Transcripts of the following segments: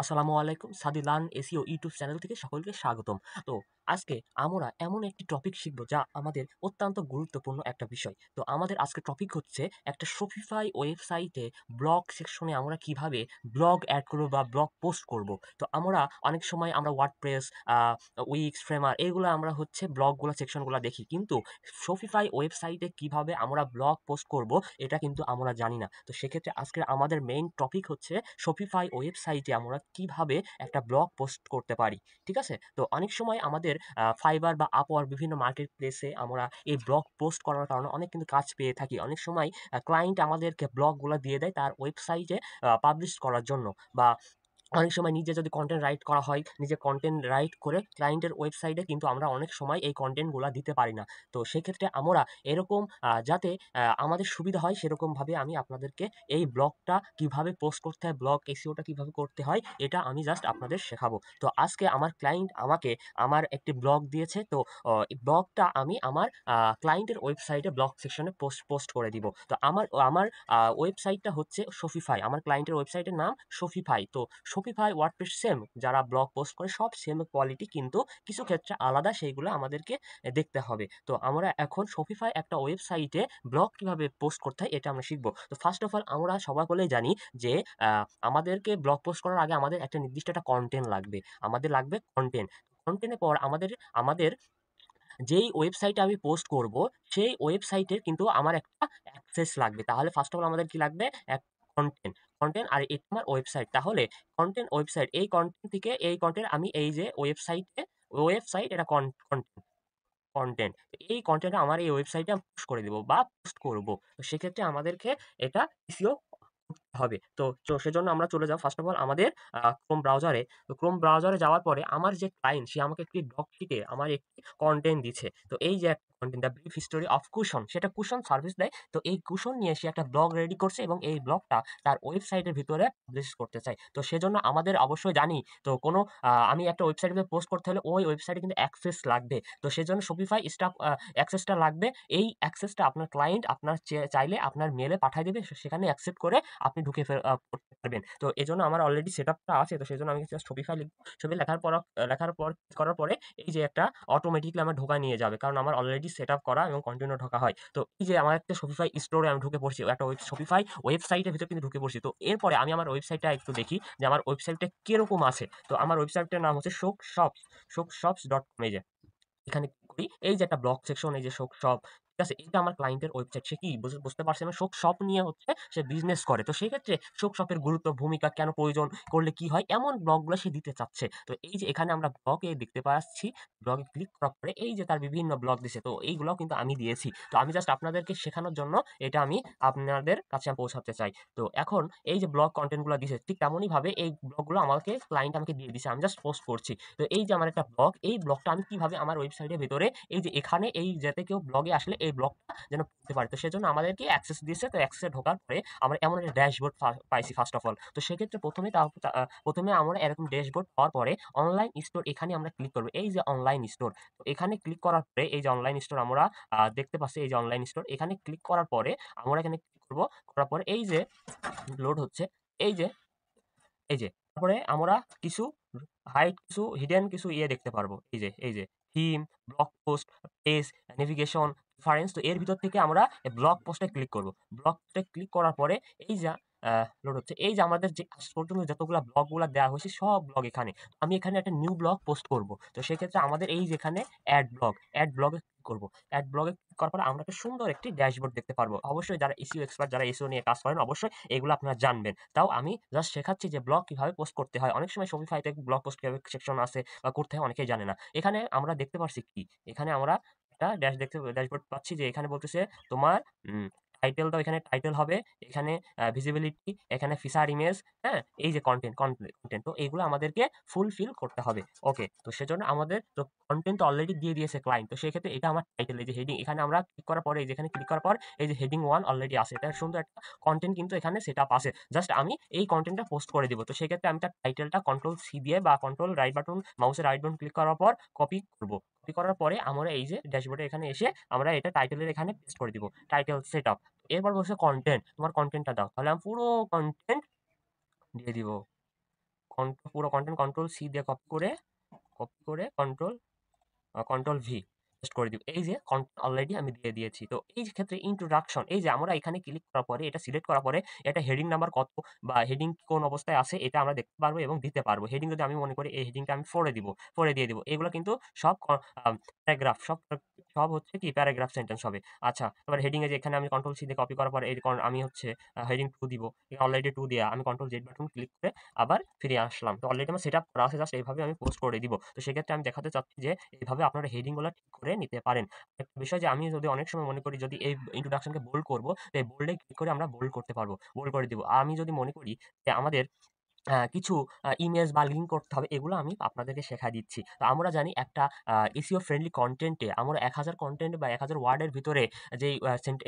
আসসালামু আলাইকুম সাদি লার্ন এসইও ইউটিউব চ্যানেল থেকে সকলকে স্বাগতম। তো আজকে আমরা এমন একটি টপিক শিখব যা আমাদের অত্যন্ত গুরুত্বপূর্ণ একটা বিষয়। তো আমাদের আজকের টপিক হচ্ছে একটা শপিফাই ওয়েবসাইটে ব্লগ সেকশনে আমরা কিভাবে ব্লগ এড করব বা ব্লগ পোস্ট করব। তো আমরা অনেক সময় আমরা ওয়ার্ডপ্রেস, উইক্স, ফ্রেমার এগুলো আমরা হচ্ছে ব্লগগুলো সেকশনগুলো দেখি। কিন্তু শপিফাই ওয়েবসাইটে কিভাবে আমরা ব্লগ পোস্ট করব এটা কিন্তু আমরা জানি না। তো সেক্ষেত্রে আজকের আমাদের মেইন টপিক হচ্ছে শপিফাই ওয়েবসাইটে আমরা কিভাবে একটা ব্লগ পোস্ট করতে পারি। ঠিক আছে? তো অনেক সময় আমাদের ফাইবার বা আপওয়ার্ক বিভিন্ন মার্কেট প্লেসে আমরা এই ব্লগ পোস্ট করার কারণে অনেক কিন্তু কাজ পেয়ে থাকি। অনেক সময় ক্লায়েন্ট আমাদেরকে ব্লগগুলা দিয়ে দেয় তার ওয়েবসাইটে পাবলিশ করার জন্য, বা অনেক সময় নিজে যদি কনটেন্ট রাইট করা হয়, নিজে কনটেন্ট রাইট করে ক্লায়েন্টের ওয়েবসাইটে কিন্তু আমরা অনেক সময় এই কনটেন্টগুলা দিতে পারি না। তো সেক্ষেত্রে আমরা এরকম যাতে আমাদের সুবিধা হয় সেরকমভাবে আমি আপনাদেরকে এই ব্লগটা কিভাবে পোস্ট করতে হয়, ব্লগ এসইওটা কিভাবে করতে হয় এটা আমি জাস্ট আপনাদের শেখাবো। তো আজকে আমার ক্লায়েন্ট আমাকে আমার একটি ব্লগ দিয়েছে। তো এই ব্লগটা আমি আমার ক্লায়েন্টের ওয়েবসাইটে ব্লগ সেকশনে পোস্ট করে দিব। তো আমার আমার ওয়েবসাইটটা হচ্ছে শপিফাই। আমার ক্লায়েন্টের ওয়েবসাইটের নাম শপিফাই। তো শপিফাই, ওয়ার্ডপ্রেস সেম, যারা ব্লগ পোস্ট করে সব সেম কোয়ালিটি, কিন্তু কিছু ক্ষেত্রে আলাদা, সেইগুলো আমাদেরকে দেখতে হবে। তো আমরা এখন শপিফাই একটা ওয়েবসাইটে ব্লগ কিভাবে পোস্ট করতে হয় এটা আমরা শিখবো। তো ফার্স্ট অফ অল আমরা সবাই বলেই জানি যে আমাদেরকে ব্লগ পোস্ট করার আগে আমাদের একটা নির্দিষ্ট একটা কন্টেন্ট লাগবে। আমাদের লাগবে কন্টেন্ট। কন্টেন্টের পর আমাদের আমাদের যেই ওয়েবসাইটে আমি পোস্ট করব সেই ওয়েবসাইটের কিন্তু আমার একটা অ্যাক্সেস লাগবে। তাহলে ফার্স্ট অফ অল আমাদের কি লাগবে? কন্টেন্ট আর এটা আমার ওয়েবসাইট। তাহলে কন্টেন্ট, ওয়েবসাইট, এই কন্টেন্ট থেকে এই কন্টেন্ট আমি এই যে ওয়েবসাইট এটা কনটেন্ট। এই কনটেন্টটা আমার এই ওয়েবসাইটে আমি পোস্ট করে দিব বা পোস্ট করব। তো সেক্ষেত্রে আমাদেরকে এটা এসইও করতে হবে। তো সেজন্য আমরা চলে যাব ফার্স্ট অফ অল আমাদের ক্রোম ব্রাউজারে। তো ক্রোম ব্রাউজারে যাওয়ার পরে আমার যে ক্লায়েন্ট সে আমাকে একটি ডক শিটে আমার একটি কনটেন্ট দিচ্ছে। তো এই যে একটা content, the brief history of cushion, সেটা কুশন সার্ভিস দেয়। তো এই কুশন নিয়ে সে একটা ব্লগ রেডি করছে এবং এই ব্লগটা তার ওয়েবসাইটের ভিতরে পাবলিশ করতে চায়। তো সেজন্য আমাদের অবশ্যই জানি, তো কোনো আমি একটা ওয়েবসাইটে পোস্ট করতে হলে ওই ওয়েবসাইটে কিন্তু অ্যাক্সেস লাগবে। তো সেজন্য শপিফাই স্টাফ অ্যাক্সেসটা লাগবে। এই অ্যাক্সেসটা আপনার ক্লায়েন্ট আপনার চাইলে আপনার মেইলে পাঠায় দিবে। সেখানে অ্যাকসেপ্ট করে আপনি ঢুকে করতে পারবেন। তো এজন্য আমার অলরেডি সেটআপটা আছে। তো সেজন্য আমি জাস্ট শপিফাই লিখব। লেখার পর করার পরে এই যে একটা অটোমেটিক্যালি আমার ঢোকা নিয়ে যাবে। কারণ আমার অলরেডি সেটআপ করা এবং কন্টিনিউ ঢোকা হয়। তো এই যে আমার একটা শপিফাই স্টোরে আমি ঢুকে পড়ছি। একটা শপিফাই ওয়েবসাইটের ভিতরে কিন্তু ঢুকে পড়ছি। তো এরপরে আমি আমার ওয়েবসাইটটা একটু দেখি যে আমার ওয়েবসাইটটা কিরকম আছে। তো আমার ওয়েবসাইটটার নাম হচ্ছে shopshops.com। এই যে এখানে ক্লিক করি। এই যে একটা ব্লগ সেকশন, এই যে শোক শপ, ঠিক আছে? এটা আমার ক্লায়েন্টের ওয়েবসাইট। সে কি বুঝতে পারছেন না? শোক শপ নিয়ে হচ্ছে সে বিজনেস করে। তো সেই ক্ষেত্রে শোক শপের গুরুত্ব, ভূমিকা, কেন প্রয়োজন, করলে কি হয়, এমন ব্লগগুলো সে দিতে চাচ্ছে। তো এই যে এখানে আমরা ব্লগে দেখতে পাচ্ছি, ব্লগে ক্লিক করার পরে এই যে তার বিভিন্ন ব্লগ দিছে। তো এইগুলাও কিন্তু আমি দিয়েছি। তো আমি জাস্ট আপনাদেরকে শেখানোর জন্য এটা আমি আপনাদের কাছে পৌঁছাতে চাই। তো এখন এই যে ব্লগ কনটেন্ট গুলো দিছে, ঠিক তেমনই ভাবে এই ব্লগগুলো আমাকে ক্লায়েন্ট আমাকে দিয়ে দিছে। আমি জাস্ট পোস্ট করছি। তো এই যে আমার একটা ব্লগ, এই ব্লগটা আমি কিভাবে আমার ওয়েবসাইটের ভেতরে এই যে এখানে এই যাতে কেউ ব্লগে আসলে এই ব্লগটা যেন পড়তে পারে। তো সেজন্য আমাদেরকে অ্যাক্সেস দিয়েছে। তো অ্যাক্সেসে ঢোকার পরে আমরা এমন একটা ড্যাশবোর্ড পাইছি ফার্স্ট অফ অল। তো সেক্ষেত্রে প্রথমে আমরা এরকম ড্যাশবোর্ড পাওয়ার পরে অনলাইন স্টোর, এখানে আমরা ক্লিক করব। এই যে অনলাইন স্টোর, তো এখানে ক্লিক করার পরে এই যে অনলাইন স্টোর আমরা দেখতে পাচ্ছি। এই যে অনলাইন স্টোর, এখানে ক্লিক করার পরে আমরা এখানে ক্লিক করব। করার পরে এই যে লোড হচ্ছে, এই যে তারপরে আমরা কিছু কিছু হিডেন কিছু দেখতে পারবো। এই যে theme, blog post, page, navigation, reference. তো এর ভিতর থেকে আমরা ব্লগ পোস্টে ক্লিক করব। ব্লগ পোস্টে ক্লিক করার পরে এই যে লোড হচ্ছে, এই যে আমাদের যে আজ পর্যন্ত যতগুলা ব্লগগুলা দেওয়া হয়েছে সব ব্লগ এখানে। আমি এখানে একটা নিউ ব্লগ পোস্ট করব। তো সেক্ষেত্রে আমাদের এই যেখানে অ্যাড ব্লগে ক্লিক করব। অ্যাড ব্লগে ক্লিক করার পর আমরা একটা সুন্দর একটি ড্যাশবোর্ড দেখতে পারবো। অবশ্যই যারা এসইও এক্সপার্ট, যারা এসইও নিয়ে কাজ করেন, অবশ্যই এগুলো আপনারা জানবেন। তাও আমি জাস্ট শেখাচ্ছি যে ব্লগ কিভাবে পোস্ট করতে হয়। অনেক সময় শপিফাইতে ব্লগ পোস্ট কিভাবে সেকশন আছে বা করতে হয় অনেকেই জানে না। এখানে আমরা দেখতে পারছি কি, এখানে আমরা একটা ড্যাশবোর্ড পাচ্ছি যে এখানে বলতেছে তোমার টাইটেল দাও। এখানে টাইটেল হবে, এখানে ভিজিবিলিটি, এখানে ফিচার ইমেজ, হ্যাঁ, এই যে কন্টেন্ট। তো এগুলো আমাদেরকে ফুলফিল করতে হবে। ওকে, তো সেজন্য আমাদের তো কন্টেন্ট অলরেডি দিয়ে দিয়েছে ক্লায়েন্ট। তো সেক্ষেত্রে এটা আমার টাইটেল, এই যে হেডিং, এখানে আমরা ক্লিক করার পরে যেখানে ক্লিক করার পর এই যে হেডিং 1 অলরেডি আছে। এটা সুন্দর একটা কন্টেন্ট কিন্তু এখানে সেটআপ আছে। জাস্ট আমি এই কন্টেন্টটা পোস্ট করে দিব। তো সেক্ষেত্রে আমি তার টাইটেলটা কন্ট্রোল সি দিয়ে বা কন্ট্রোল রাইট বাটন, মাউসের রাইট বাটন ক্লিক করার পর কপি করব। কপি করার পরে আমরা এই যে ড্যাশবোর্ডে এখানে এসে আমরা এটা টাইটেলের এখানে পেস্ট করে দিব। Title setup. এরপর বলছে কন্টেন্ট, তোমার কন্টেন্টটা দাও। তাহলে আমি পুরো কন্টেন্ট দিয়ে দিব। পুরো কন্টেন্ট কন্ট্রোল সি দিয়ে কপি করে কন্ট্রোল ভি পেস্ট করে দিব। এই যে অলরেডি আমি দিয়ে দিয়েছি। তো এই যে ক্ষেত্রে ইন্ট্রোডাকশন, এই যে আমরা এখানে ক্লিক করার পরে, এটা সিলেক্ট করার পরে এটা হেডিং নাম্বার কত বা হেডিং কোন অবস্থায় আছে এটা আমরা দেখতে পারবো এবং দিতে পারবো। হেডিং যদি আমি মনে করি এই হেডিংটা আমি 4 এ দিব, 4 এ দিয়ে দিব। এগুলো কিন্তু সব প্যারাগ্রাফ, সব হচ্ছে কি প্যারাগ্রাফ সেন্টেন্স হবে। আচ্ছা, এবার হেডিং এ যে এখানে আমি কন্ট্রোল সি দিয়ে কপি করার পরে আমি হচ্ছে হেডিং 2 দিব। অলরেডি 2 দেয়া, আমি কন্ট্রোল জেড বাটন ক্লিক করে আবার ফিরে আসলাম। তো অলরেডি আমার সেটআপ করা আছে, জাস্ট এইভাবে আমি পোস্ট করে দিব। তো সেক্ষেত্রে আমি দেখাতে চাচ্ছি যে এইভাবে আপনারা হেডিং গুলা ঠিক করে নিতে পারেন। একটা বিষয় যে আমি যদি অনেক সময় মনে করি যদি এই ইন্ট্রোডাকশনকে বোল্ড করব, তো এই বোল্ডে ক্লিক করে আমরা বোল্ড করতে পারবো, বোল্ড করে দিব। আমি যদি মনে করি যে আমাদের কিছু ইমেজ বা লিঙ্ক করতে হবে, এগুলো আমি আপনাদেরকে শেখায় দিচ্ছি। তো আমরা জানি একটা এসইও ফ্রেন্ডলি কনটেন্টে আমরা 1000 কনটেন্ট বা 1000 ওয়ার্ডের ভিতরে যেই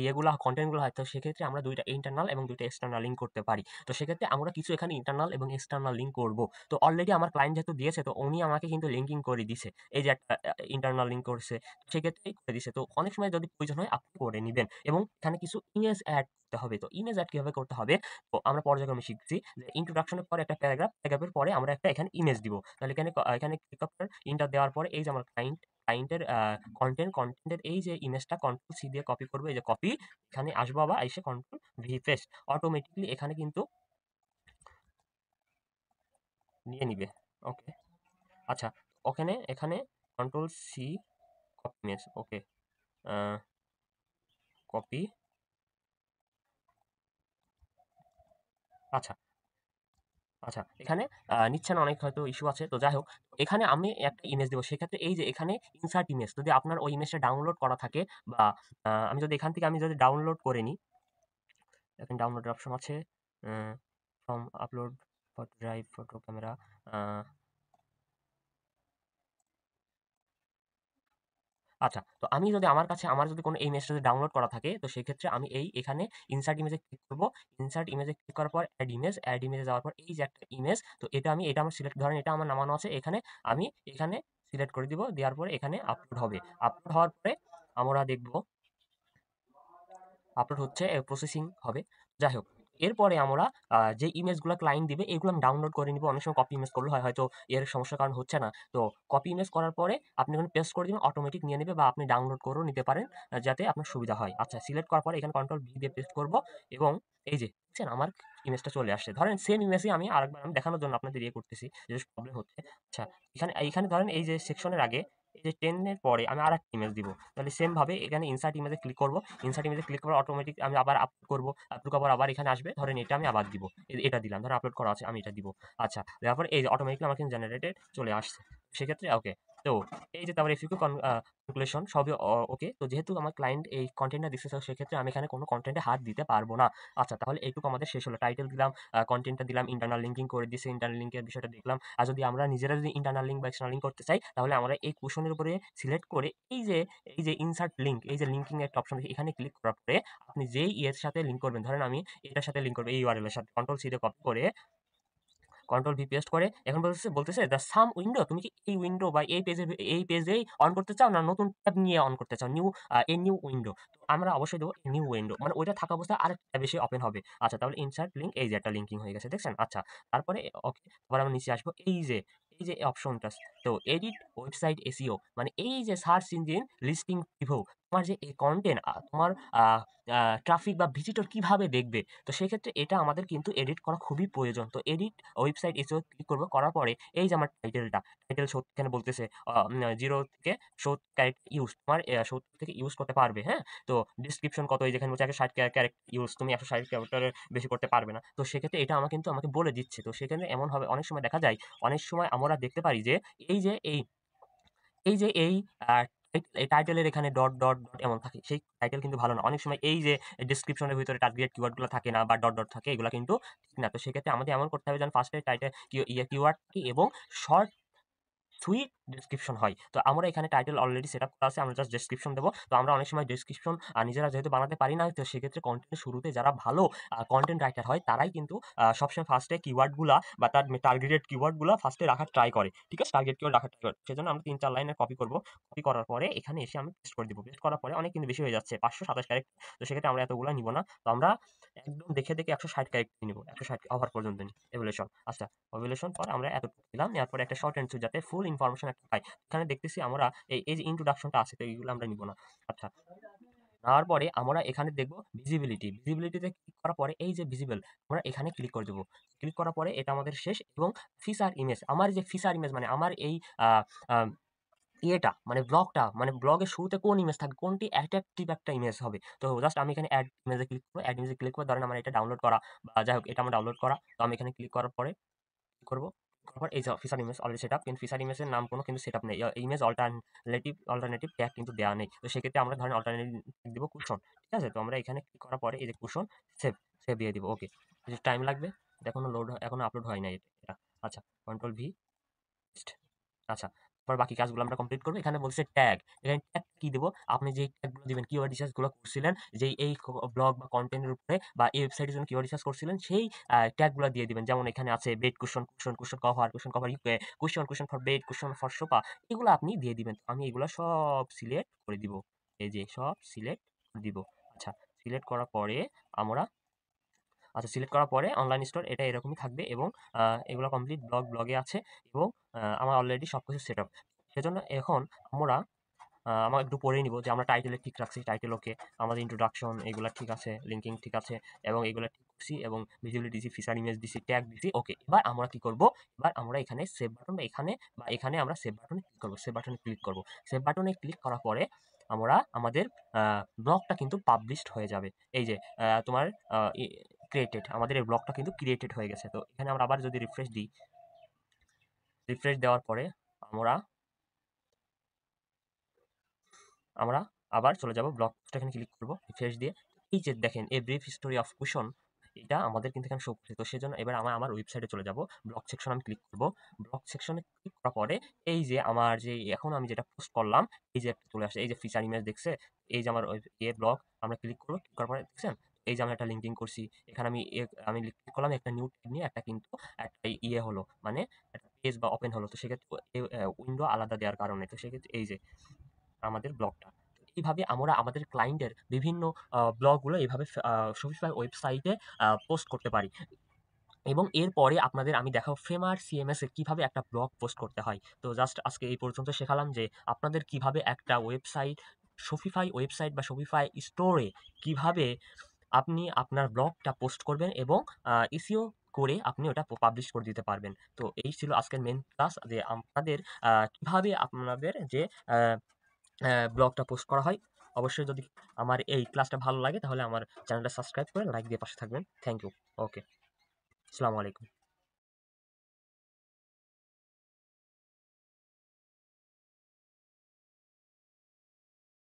ইয়েগুলা কনটেন্টগুলো হয়, তো সেক্ষেত্রে আমরা 2টা ইন্টারনাল এবং 2টা এক্সটার্নাল লিঙ্ক করতে পারি। তো সেক্ষেত্রে আমরা কিছু এখানে ইন্টারনাল এবং এক্সটার্নাল লিঙ্ক করব। তো অলরেডি আমার ক্লায়েন্ট যেহেতু দিয়েছে, তো উনি আমাকে কিন্তু লিঙ্কিং করে দিছে। এই যে একটা ইন্টারনাল লিঙ্ক করছে, সেক্ষেত্রেই করে দিছে। তো অনেক সময় যদি প্রয়োজন হয় আপনি করে নিবেন এবং এখানে কিছু ইমেজ এড করতে হবে। তো ইমেজ এড কিভাবে করতে হবে, তো আমরা পর্যায়ক্রমে শিখছি যে ইন্ট্রোডাকশনের পরে একটা প্যারাগ্রাফের পরে আমরা একটা এখানে ইমেজ দিব। তাহলে এখানে ক্লিক আফটার ইন্টার দেওয়ার পরে এই যে আমার ক্লায়েন্টের কন্টেন্টের এই যে ইমেজটা কন্ট্রোল সি দিয়ে কপি করবো, এই যে কপি, এখানে আসবো আবার এসে কন্ট্রোল ভি পেস্ট, অটোমেটিকলি এখানে কিন্তু নিয়ে নিবে। ওকে, আচ্ছা, এখানে কন্ট্রোল সি কপি ইমেজ, ওকে, কপি, আচ্ছা আচ্ছা, এখানে নিচ্ছে না, অনেক হয়তো ইস্যু আছে। তো যাই হোক, এখানে আমি একটা ইমেজ দেবো। সেক্ষেত্রে এই যে এখানে ইনসার্ট ইমেজ, যদি আপনার ওই ইমেজটা ডাউনলোড করা থাকে বা আমি যদি এখান থেকে ডাউনলোড করে নিই, এখানে ডাউনলোডের অপশন আছে, from upload photo drive, photo camera, আচ্ছা, তো আমি যদি আমার যদি কোনো ইমেজটা যদি ডাউনলোড করা থাকে, তো সেক্ষেত্রে আমি এখানে ইনসার্ট ইমেজে ক্লিক করব। ইনসার্ট ইমেজে ক্লিক করার পর অ্যাড ইমেজে যাওয়ার পর এই যে একটা ইমেজ, তো এটা আমার সিলেক্ট, ধরেন এটা আমার নামানো আছে এখানে, আমি এখানে সিলেক্ট করে দিব। দেওয়ার পরে এখানে আপলোড হবে। আপলোড হওয়ার পরে আমরা দেখব আপলোড হচ্ছে, প্রসেসিং হবে। যাই হোক, এরপরে আমরা যে ইমেজগুলো ক্লায়েন্ট দিবে এগুলো আমি ডাউনলোড করে নিব। অনেক সময় কপি ইমেজ করলে হয়, হয়তো এর সমস্যার কারণ হচ্ছে না। তো কপি ইমেজ করার পরে আপনি এখানে পেস্ট করে দিবেন, অটোমেটিক নিয়ে নেবে, বা আপনি ডাউনলোড করেও নিতে পারেন, যাতে আপনার সুবিধা হয়। আচ্ছা, সিলেক্ট করার পরে এখানে কন্ট্রোল ভি দিয়ে পেস্ট করব এবং এই যে দেখছেন আমার ইমেজটা চলে আসছে। ধরেন সেম ইমেজই আমি আরেকবার আমি দেখানোর জন্য আপনাদের করতেছি, যে প্রবলেম হচ্ছে। আচ্ছা, এখানে ধরেন এই যে সেকশনের আগে এই যে 10 এর পরে আমি আরেকটা ইমেজ দিব। তাহলে সেম ভাবে এখানে ইনসার্ট ইমেজে ক্লিক করব। ইনসার্ট ইমেজে ক্লিক করে অটোমেটিক আমি আবার আপলোড করব। আপলোড করার পর আবার এখানে আসবে। ধরেন এটা আমি আবার দিব। এটা দিলাম। ধরেন আপলোড করা আছে, আমি এটা দিব। আচ্ছা, দেওয়ার পর এই যে অটোমেটিক্যালি আমার কিন্তু জেনারেটেড চলে আসছে। সেক্ষেত্রে ওকে। তো এই যে তারপরে এফিকিউ কনক্লুশন সবই ওকে। তো যেহেতু আমার ক্লায়েন্ট এই কনটেন্টটা দিচ্ছে, তো সেক্ষেত্রে আমি এখানে কোনো কনটেন্টে হাত দিতে পারবো না। আচ্ছা, তাহলে এইটুকু আমাদের শেষ হলো। টাইটেল দিলাম, কনটেন্টটা দিলাম, ইন্টারনাল লিঙ্কিং করে দিয়েছি, ইন্টারনাল লিঙ্কের বিষয়টা দেখলাম। আর যদি আমরা নিজেরা যদি ইন্টারনাল লিঙ্ক বা এক্সটার্নাল লিঙ্ক করতে চাই, তাহলে আমরা এই কুশনের উপরে সিলেক্ট করে এই যে ইনসার্ট লিঙ্ক, এই যে লিঙ্কিং একটা অপশন আছে, এখানে ক্লিক করার পরে আপনি যেই ইয়ের সাথে লিঙ্ক করবেন, ধরেন আমি এটার সাথে লিঙ্ক করব, এই ইউআরএল এর সাথে কন্ট্রোল সি দিয়ে কপি করে কন্ট্রোল ভি পেস্ট করে এখন বলতেছে দ্য সাম উইন্ডো, তুমি কি এই উইন্ডো বা এই পেজেই অন করতে চাও, না নতুন ট্যাব নিয়ে অন করতে চাও, নিউ উইন্ডো। তো আমরা অবশ্যই দেবো নিউ উইন্ডো, মানে ওইটা থাকা অবস্থায় আরেকটা ট্যাব এসে ওপেন হবে। আচ্ছা, তাহলে ইনসার্ট লিঙ্ক, এই যে একটা লিঙ্কিং হয়ে গেছে, দেখছেন। আচ্ছা, তারপরে ওকে, তারপরে আমরা নিচে আসবো, এই যে অপশনটা, তো এডিট ওয়েবসাইট এসইও, মানে এই যে সার্চ ইঞ্জিন লিস্টিং প্রিভিউ, তোমার যে এই কন্টেন্ট তোমার ট্রাফিক বা ভিজিটর কিভাবে দেখবে। তো সেক্ষেত্রে এটা আমাদের কিন্তু এডিট করা খুবই প্রয়োজন। তো এডিট ওয়েবসাইট এসেও ক্লিক করবো, করার পরে এই যে আমার টাইটেল 70 এখানে বলতেছে 0 থেকে 70 ক্যারেক্টার ইউজ, তোমার 70 থেকে ইউজ করতে পারবে, হ্যাঁ। তো ডিসক্রিপশন কত, এই যেখানে বলছে 60 ক্যারেক্টার ইউজ, তুমি 160 ক্যারেক্টারের বেশি করতে পারবে না। তো সেক্ষেত্রে এটা আমাকে বলে দিচ্ছে। তো সেখানে এমন হবে, অনেক সময় দেখা যায়, অনেক সময় আমরা দেখতে পারি যে এই যে এই এই টাইটেলের এখানে ডট ডট ডট এমন থাকে, সেই টাইটেল কিন্তু ভালো না। অনেক সময় এই যে ডেসক্রিপশনের ভিতরে টার্গেট কিওয়ার্ডগুলো থাকে না, বা ডট ডট থাকে, এগুলো কিন্তু ঠিক না। তো সেক্ষেত্রে আমাদের এমন করতে হবে যেন ফার্স্টে টাইটেল কিওয়ার্ড এবং শর্ট সুইট ডেসক্রিপশন হয়। তো আমরা এখানে টাইটেল অলরেডি সেট আপ করা আছে, আমরা জাস্ট ডেসক্রিপশন দেবো। তো আমরা অনেক সময় ডেসক্রিপশন নিজেরা যেহেতু বানাতে পারি না, তো সেক্ষেত্রে কন্টেন্টের শুরুতে যারা ভালো কন্টেন্ট রাইটার হয় তারাই কিন্তু সবসময় ফার্স্টে কিওয়ার্ডগুলা বা তার টার্গেটেড কিওয়ার্ডগুলা ফার্স্টে রাখার ট্রাই করে, ঠিক আছে? টার্গেট কিওয়ার্ড রাখার ট্রাই করে। সেজন্য আমরা ৩-৪ লাইনের কপি করব। কপি করার পরে এখানে এসে আমি পেস্ট করে দিব। পেস্ট করার পরে অনেক কিন্তু বেশি হয়ে যাচ্ছে, ৫২৭ ক্যারেক্টার। তো সেক্ষেত্রে আমরা এতগুলা নিব না। তো আমরা একদম দেখে ১৬০ ক্যারেক্টার নিব। ১৬০ ওভার পর্যন্ত নিই। এভ্যালুয়েশন। আচ্ছা, এভ্যালুয়েশন পর আমরা এতটুকু দিলাম। নেওয়ার পরে একটা শর্ট অ্যান্ড সুইট যাতে ফুল ইনফরমেশন একটা পাই। এখানে দেখতেছি আমরা এই যে ইন্ট্রোডাকশনটা আছে, তো এইগুলো আমরা নিব না। আচ্ছা, নেওয়ার পরে আমরা এখানে দেখব ভিজিবিলিটি। ভিজিবিলিটিতে ক্লিক করার পরে এই যে ভিজিবল, আমরা এখানে ক্লিক করে দেব। ক্লিক করার পরে এটা আমাদের শেষ। এবং ফিচার ইমেজ, আমার যে ফিচার ইমেজ মানে আমার এই আ আ ইয়েটা মানে ব্লগটা, মানে ব্লগের শুরুতে কোন ইমেজ থাকবে, কোনটি অ্যাট্রাকটিভ একটা ইমেজ হবে। তো জাস্ট আমি এখানে অ্যাড ইমেজে ক্লিক করব। অ্যাড ইমেজে ক্লিক করে ধরেন আমার এটা ডাউনলোড করা বা যাই হোক এটা আমার ডাউনলোড করা। তো আমি এখানে ক্লিক করার পরে কি করব? তারপর এই যে ফিচার ইমেজ অলরেডি সেটআপ, কিন্তু ফিচার ইমেজের নাম কোনো কিন্তু সেটআপ নেই। ইমেজ অল্টারনেটিভ ট্যাগ কিন্তু দেওয়া নেই। তো সেক্ষেত্রে আমরা ধরেন অল্টারনেটিভ দিব কুশন। ঠিক আছে? তো আমরা এখানে ক্লিক করার পরে এই যে কুশন সেভ, সেভ দিয়ে দিব। ওকে। কিছু টাইম লাগবে। এটা এখনো আপলোড হয় নাই এটা। আচ্ছা, কন্ট্রোল ভি। আচ্ছা, তারপর বাকি কাজগুলো আমরা কমপ্লিট করব। এখানে বলছে ট্যাগ। এখানে ট্যাগ কি দেব? আপনি যেই ট্যাগগুলো দিবেন, কিওয়ার্ড রিসার্চ গুলো করছিলেন, যেই এই ব্লগ বা কনটেন্টের উপরে বা এই ওয়েবসাইটের জন্য কিওয়ার্ড রিসার্চ করছিলেন, সেই ট্যাগগুলো দিয়ে দিবেন। যেমন এখানে আছে bed cushion, cushion cover, UK, cushion for bed, cushion for sofa. এগুলো আপনি দিয়ে দিবেন। আমি এগুলো সব সিলেক্ট করে দিব। এই যে সব সিলেক্ট করে দিব। আচ্ছা, সিলেক্ট করার পরে আমরা সিলেক্ট করার পরে অনলাইন স্টোর এটা এরকমই থাকবে এবং এগুলো কমপ্লিট ব্লগে আছে এবং আমার অলরেডি সবকিছু সেটআপ। সেজন্য এখন আমরা আমরা একটু পড়ে নিব যে আমরা টাইটেলে ঠিক রাখছি, টাইটেল ওকে, আমাদের ইন্ট্রোডাকশন এগুলা ঠিক আছে, লিঙ্কিং ঠিক আছে এবং এগুলা ঠিক করছি এবং ভিজুয়ালি দিছি, ফিচার ইমেজ দিছি, ট্যাগ দিছি। ওকে, এবার আমরা কি করব? এবার আমরা এখানে সেভ বাটন বা এখানে আমরা সেভ বাটনে ক্লিক করব। সেভ বাটনে ক্লিক করব। সেভ বাটনে ক্লিক করার পরে আমরা আমাদের ব্লগটা কিন্তু পাবলিশড হয়ে যাবে। এই যে তোমার ক্রিয়েটেড, আমাদের এই ব্লগটা কিন্তু ক্রিয়েটেড হয়ে গেছে। তো এখানে আমরা আবার যদি রিফ্রেশ দিই, রিফ্রেশ দেওয়ার পরে আমরা আমরা আবার চলে যাব ব্লগ পোস্ট, এখানে ক্লিক করব রিফ্রেশ দিয়ে। এই যে দেখেন a brief history of cushion, এটা আমাদের কিন্তু এখানে শো করছে। তো সেজন্য এবার আমার ওয়েবসাইটে চলে যাব, ব্লগ সেকশন আমি ক্লিক করব। ব্লগ সেকশনে ক্লিক করার পরে এই যে আমার যে এখন আমি যেটা পোস্ট করলাম, এই যে একটা চলে আসে, এই যে ফিচার ইমেজ দেখছে, এই যে আমার ব্লগ, আমরা ক্লিক করব। ক্লিক করার পরে দেখছেন এই যে আমি একটা লিঙ্কিং করছি, এখানে আমি ক্লিক করলাম একটা নিউ ট্যাব নিয়ে, একটা কিন্তু একটা হলো, মানে একটা পেজ বা ওপেন হলো। তো সেক্ষেত্রে উইন্ডো আলাদা দেওয়ার কারণে, তো সেক্ষেত্রে এই যে আমাদের ব্লগটা। এইভাবে আমরা আমাদের ক্লায়েন্টের বিভিন্ন ব্লগগুলো এভাবে Shopify ওয়েবসাইটে পোস্ট করতে পারি। এবং এরপরে আপনাদের আমি দেখাবো Framer CMS এ কিভাবে একটা ব্লগ পোস্ট করতে হয়। তো জাস্ট আজকে এই পর্যন্ত শেখালাম যে আপনাদের কিভাবে একটা ওয়েবসাইট, Shopify ওয়েবসাইট বা Shopify স্টোরে কিভাবে আপনি আপনার ব্লগটা পোস্ট করবেন এবং SEO করে আপনি ওটা পাবলিশ করে দিতে পারবেন। তো এই ছিল আজকের মেইন ক্লাস, যে আপনাদের কিভাবে আপনাদের যে আ ব্লগটা পোস্ট করা হয়। অবশ্যই যদি আমার এই ক্লাসটা ভালো লাগে তাহলে আমার চ্যানেলটা সাবস্ক্রাইব করে লাইক দিয়ে পাশে থাকবেন। Thank you. ওকে। আসসালামু আলাইকুম।